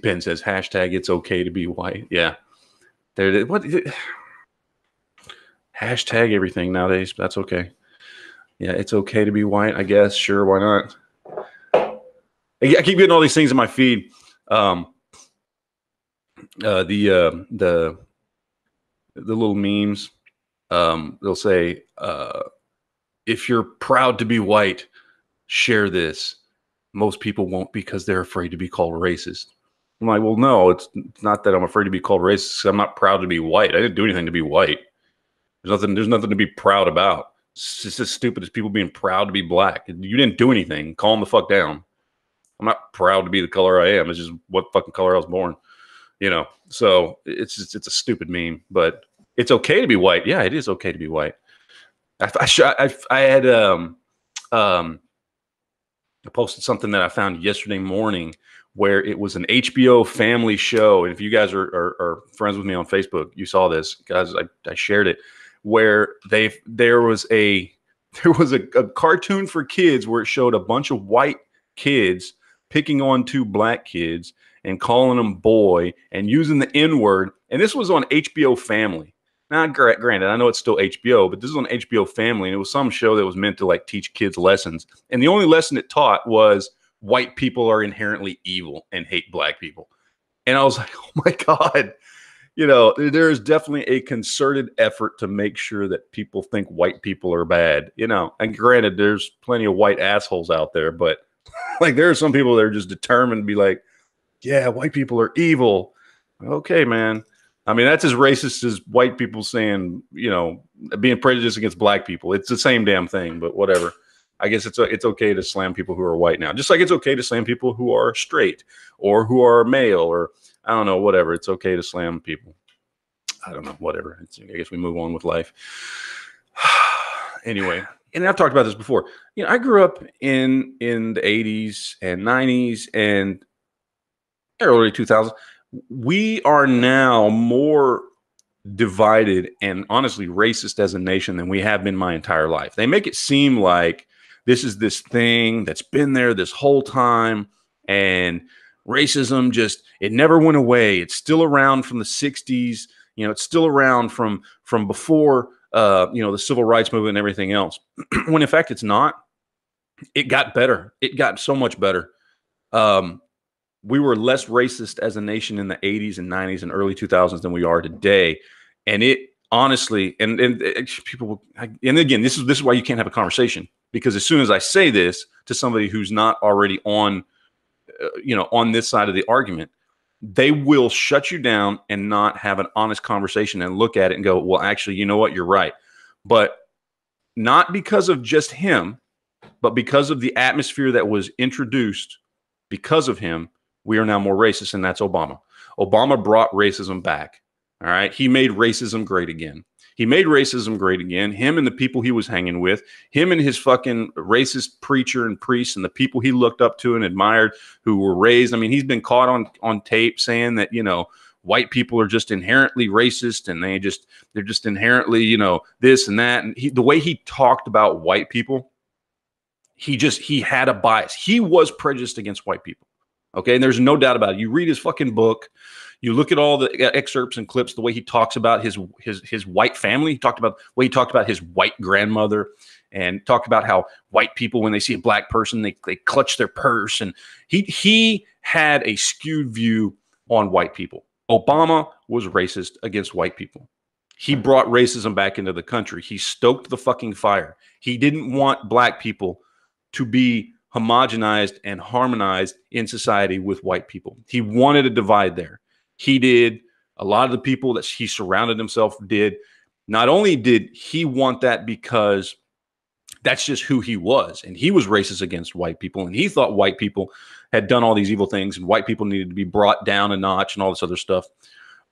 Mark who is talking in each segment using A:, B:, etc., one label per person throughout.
A: Ben says hashtag it's okay to be white. Yeah. There, what hashtag everything nowadays. That's okay. Yeah, it's okay to be white, I guess. Sure, why not? I keep getting all these things in my feed. The little memes. They'll say, if you're proud to be white, share this. Most people won't because they're afraid to be called racist. I'm like, well, no, it's not that I'm afraid to be called racist. I'm not proud to be white. I didn't do anything to be white. There's nothing to be proud about. It's just as stupid as people being proud to be black. You didn't do anything. Calm the fuck down. I'm not proud to be the color I am. It's just what fucking color I was born. You know, so it's a stupid meme, but it's okay to be white. Yeah, it is okay to be white. I posted something that I found yesterday morning where it was an HBO family show. And if you guys are friends with me on Facebook, you saw this, guys. I shared it where there was a cartoon for kids where it showed a bunch of white kids picking on two black kids and calling them boy and using the N-word. And this was on HBO Family. Now, granted, I know it's still HBO, but this is on HBO Family, and it was some show that was meant to like teach kids lessons. And the only lesson it taught was white people are inherently evil and hate black people. And I was like, oh my God, you know, there is definitely a concerted effort to make sure that people think white people are bad, you know. And granted, there's plenty of white assholes out there, but like there are some people that are just determined to be like, yeah, white people are evil. Okay, man. I mean, that's as racist as white people saying, you know, being prejudiced against black people. It's the same damn thing, but whatever. I guess it's okay to slam people who are white now. Just like it's okay to slam people who are straight or who are male or I don't know, whatever. It's okay to slam people. I don't know, whatever. I guess we move on with life. Anyway, and I've talked about this before. You know, I grew up in the 80s and 90s and early 2000s. We are now more divided and honestly racist as a nation than we have been my entire life. They make it seem like this is this thing that's been there this whole time and racism just, it never went away. It's still around from the 60s. You know, it's still around from before, you know, the civil rights movement and everything else. When in fact, it's not. It got better. It got so much better. We were less racist as a nation in the 80s and 90s and early 2000s than we are today. And it honestly, and people, and again, this is why you can't have a conversation, because as soon as I say this to somebody who's not already on, you know, on this side of the argument, they will shut you down and not have an honest conversation and look at it and go, well, actually, you know what? You're right. But not because of just him, but because of the atmosphere that was introduced because of him, we are now more racist, and that's Obama. Obama brought racism back. All right. He made racism great again. He made racism great again. Him and the people he was hanging with, him and his fucking racist preacher and priest and the people he looked up to and admired who were raised. I mean, he's been caught on tape saying that, you know, white people are just inherently racist and they're just inherently, you know, this and that. And the way he talked about white people, he had a bias. He was prejudiced against white people. Okay. And there's no doubt about it. You read his fucking book, you look at all the excerpts and clips, the way he talks about his white family. He talked about the way he talked about his white grandmother and talked about how white people, when they see a black person, they clutch their purse. And he had a skewed view on white people. Obama was racist against white people. He brought racism back into the country. He stoked the fucking fire. He didn't want black people to be homogenized and harmonized in society with white people. He wanted a divide there. He did. A lot of the people that he surrounded himself did. Not only did he want that because that's just who he was, and he was racist against white people, and he thought white people had done all these evil things and white people needed to be brought down a notch and all this other stuff.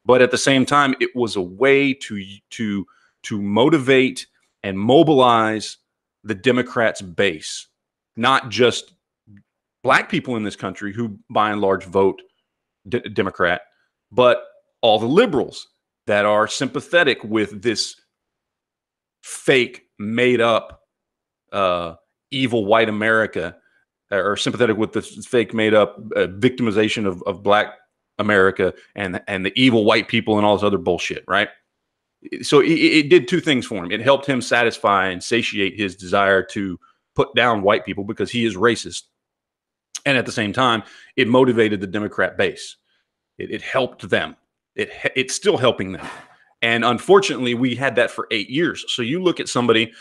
A: But at the same time, it was a way to motivate and mobilize the Democrats' base, not just black people in this country who by and large vote Democrat, but all the liberals that are sympathetic with this fake, made up, evil white America or sympathetic with the fake made up victimization of black America and the evil white people and all this other bullshit, right? So it did two things for him. It helped him satisfy and satiate his desire to put down white people because he is racist. And at the same time, it motivated the Democrat base. It helped them. It's still helping them. And unfortunately, we had that for 8 years. So you look at somebody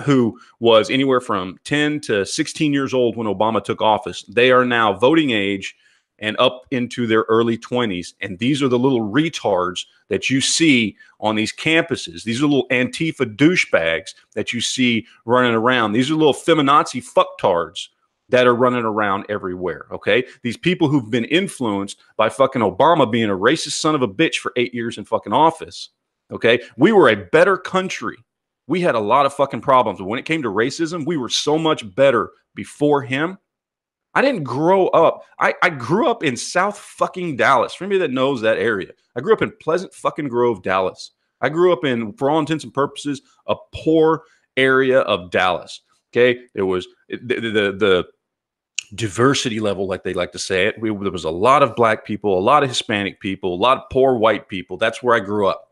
A: who was anywhere from 10 to 16 years old when Obama took office. They are now voting age and up into their early 20s. And these are the little retards that you see on these campuses. These are little Antifa douchebags that you see running around. These are little feminazi fucktards that are running around everywhere, okay? These people who've been influenced by fucking Obama being a racist son of a bitch for 8 years in fucking office, okay? We were a better country. We had a lot of fucking problems. But when it came to racism, we were so much better before him. I didn't grow up. I grew up in South fucking Dallas. For anybody that knows that area, I grew up in Pleasant fucking Grove, Dallas. I grew up in, for all intents and purposes, a poor area of Dallas, okay? There was the diversity level, like they like to say it. There was a lot of black people, a lot of Hispanic people, a lot of poor white people. That's where I grew up.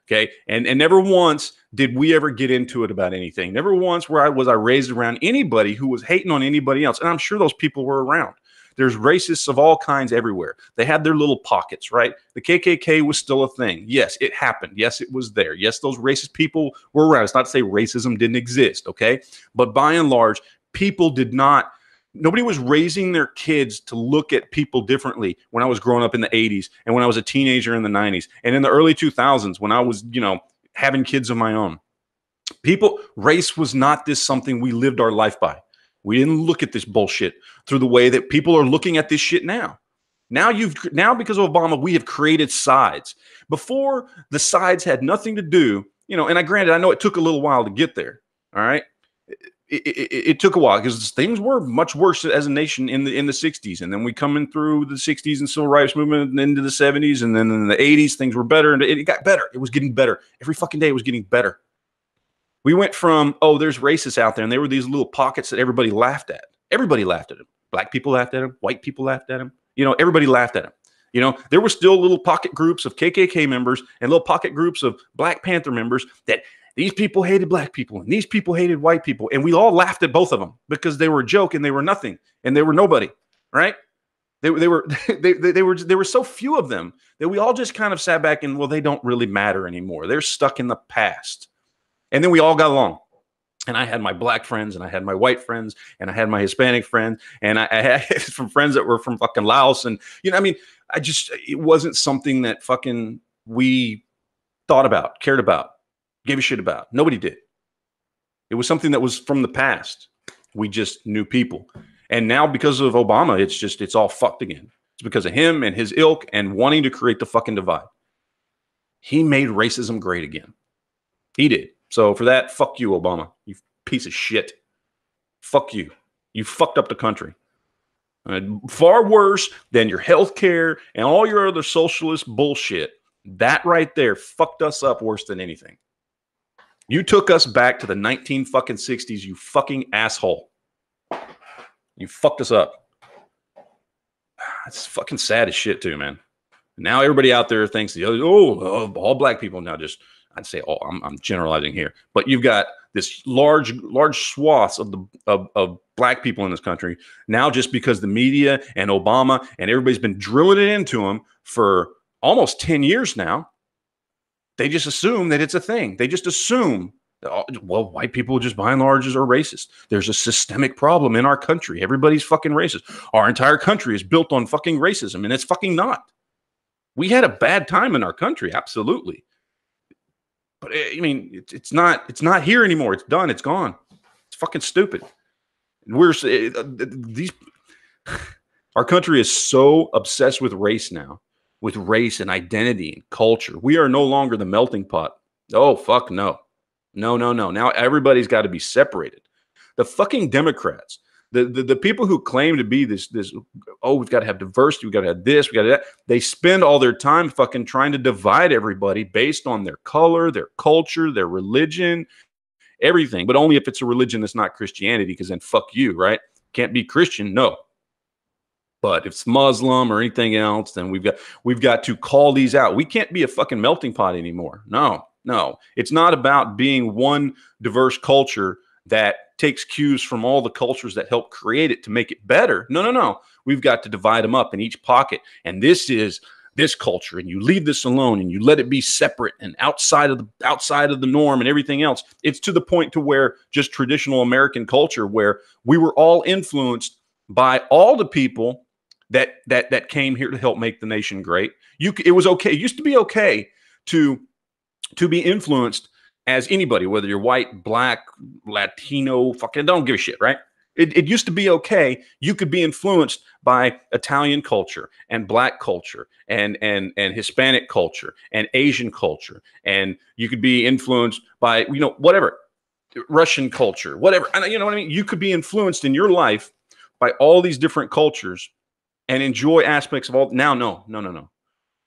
A: Okay. And never once did we ever get into it about anything. Never once was I raised around anybody who was hating on anybody else. And I'm sure those people were around. There's racists of all kinds everywhere. They had their little pockets, right? The KKK was still a thing. Yes, it happened. Yes, it was there. Yes, those racist people were around. It's not to say racism didn't exist. Okay. But by and large, people did not. Nobody was raising their kids to look at people differently when I was growing up in the 80s and when I was a teenager in the 90s and in the early 2000s when I was, having kids of my own. Race was not this something we lived our life by. We didn't look at this bullshit through the way that people are looking at this shit now. Now because of Obama, we have created sides. Before, the sides had nothing to do, and I know it took a little while to get there. All right. It took a while because things were much worse as a nation in the 60s, and then we coming through the 60s and civil rights movement and into the 70s, and then in the 80s things were better, and it got better. It was getting better every fucking day. It was getting better. We went from there's racists out there, and they were these little pockets that everybody laughed at. Everybody laughed at them. Black people laughed at them. White people laughed at them. Everybody laughed at them. There were still little pocket groups of KKK members and little pocket groups of Black Panther members that. These people hated black people and these people hated white people. And we all laughed at both of them because they were a joke and they were nothing and they were nobody, right? They were so few of them that we all just kind of sat back and, well, they don't really matter anymore. They're stuck in the past. And then we all got along. And I had my black friends and I had my white friends and I had my Hispanic friends and I had some friends that were from fucking Laos. And, it wasn't something that fucking we thought about, cared about. Gave a shit about. Nobody did. It was something that was from the past. We just knew people. And now because of Obama, it's all fucked again. It's because of him and his ilk and wanting to create the fucking divide. He made racism great again. He did. So for that, fuck you, Obama. You piece of shit. Fuck you. You fucked up the country. Far worse than your health care and all your other socialist bullshit. That right there fucked us up worse than anything. You took us back to the 1960s, you fucking asshole. You fucked us up. It's fucking sad as shit too, man. Now everybody out there thinks all black people now I'd say all. I'm generalizing here, but you've got this large swaths of black people in this country now just because the media and Obama and everybody's been drilling it into them for almost 10 years now. They just assume that it's a thing. They just assume that, white people just by and large are racist. There's a systemic problem in our country. Everybody's fucking racist. Our entire country is built on fucking racism, and it's fucking not. We had a bad time in our country, absolutely. But it's not here anymore. It's done. It's gone. It's fucking stupid. Our country is so obsessed with race now. With race and identity and culture. We are no longer the melting pot. Oh, fuck no. No. Now everybody's got to be separated. The fucking Democrats, the people who claim to be this, we've got to have diversity, we've got to have this, we got to that. They spend all their time fucking trying to divide everybody based on their color, their culture, their religion, everything. But only if it's a religion that's not Christianity, because then fuck you, right? Can't be Christian, no. But if it's Muslim or anything else, then we've got to call these out. We can't be a fucking melting pot anymore. No, no. It's not about being one diverse culture that takes cues from all the cultures that help create it to make it better. No, no, no. We've got to divide them up in each pocket. And this is this culture, and you leave this alone, and you let it be separate and outside of the norm and everything else. It's to the point to where just traditional American culture, where we were all influenced by all the people that came here to help make the nation great. It was okay. It used to be okay to be influenced as anybody, whether you're white, black, Latino, fucking don't give a shit, right? It used to be okay. You could be influenced by Italian culture and black culture and Hispanic culture and Asian culture, and you could be influenced by, you know, whatever, Russian culture, whatever. You know what I mean? You could be influenced in your life by all these different cultures and enjoy aspects of all. Now, no.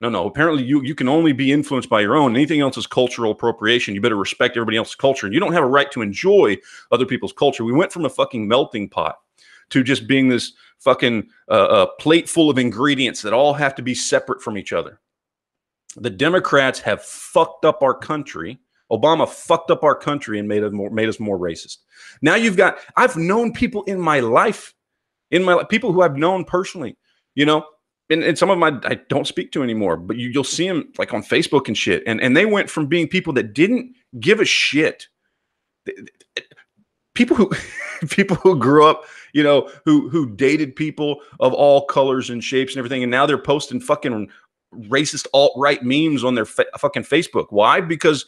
A: Apparently, you can only be influenced by your own. Anything else is cultural appropriation. You better respect everybody else's culture. And you don't have a right to enjoy other people's culture. We went from a fucking melting pot to just being this fucking plate full of ingredients that all have to be separate from each other. The Democrats have fucked up our country. Obama fucked up our country and made us more racist. Now I've known people in my life, people who I've known personally, you know, and some of them I don't speak to anymore, but you'll see them like on Facebook and shit. And they went from being people that didn't give a shit. People who grew up, you know, who dated people of all colors and shapes and everything. And now they're posting fucking racist alt-right memes on their fucking Facebook. Why? Because,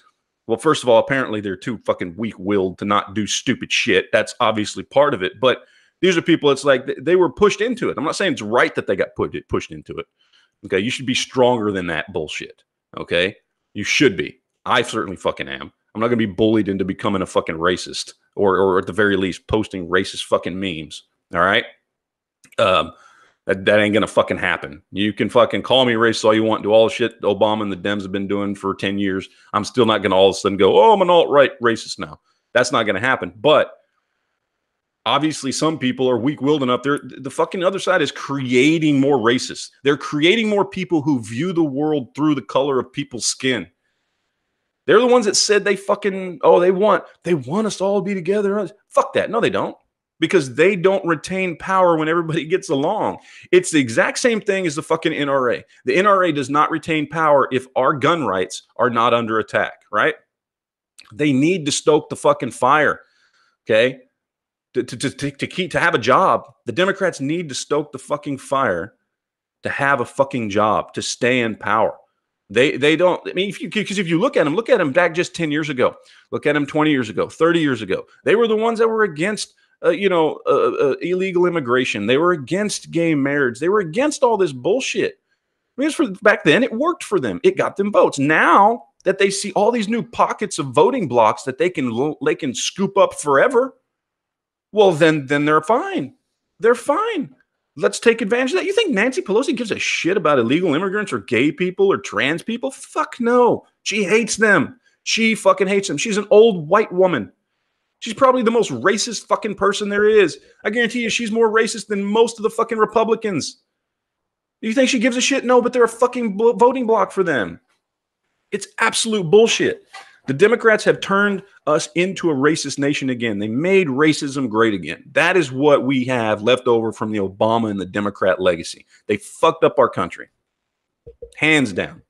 A: well, first of all, apparently they're too fucking weak-willed to not do stupid shit. That's obviously part of it. But these are people, it's like they were pushed into it. I'm not saying it's right that they got pushed into it. Okay, you should be stronger than that bullshit. Okay, you should be. I certainly fucking am. I'm not going to be bullied into becoming a fucking racist or at the very least posting racist fucking memes. All right? That ain't going to fucking happen. You can fucking call me racist all you want, do all the shit Obama and the Dems have been doing for 10 years. I'm still not going to all of a sudden go, oh, I'm an alt-right racist now. That's not going to happen. But obviously, some people are weak-willed enough. The fucking other side is creating more racists. They're creating more people who view the world through the color of people's skin. They're the ones that said they fucking, they want us all to be together. Fuck that. No, they don't. Because they don't retain power when everybody gets along. It's the exact same thing as the fucking NRA. The NRA does not retain power if our gun rights are not under attack, right? They need to stoke the fucking fire, okay? To have a job. The Democrats need to stoke the fucking fire to have a fucking job, to stay in power. They don't. I mean, because if you look at them back just 10 years ago, look at them 20 years ago, 30 years ago. They were the ones that were against, illegal immigration. They were against gay marriage. They were against all this bullshit. I mean, back then, it worked for them. It got them votes. Now that they see all these new pockets of voting blocks that they can scoop up forever, well, then they're fine. They're fine. Let's take advantage of that. You think Nancy Pelosi gives a shit about illegal immigrants or gay people or trans people? Fuck no. She hates them. She fucking hates them. She's an old white woman. She's probably the most racist fucking person there is. I guarantee you she's more racist than most of the fucking Republicans. Do you think she gives a shit? No, but they're a fucking voting block for them. It's absolute bullshit. The Democrats have turned us into a racist nation again. They made racism great again. That is what we have left over from the Obama and the Democrat legacy. They fucked up our country. Hands down.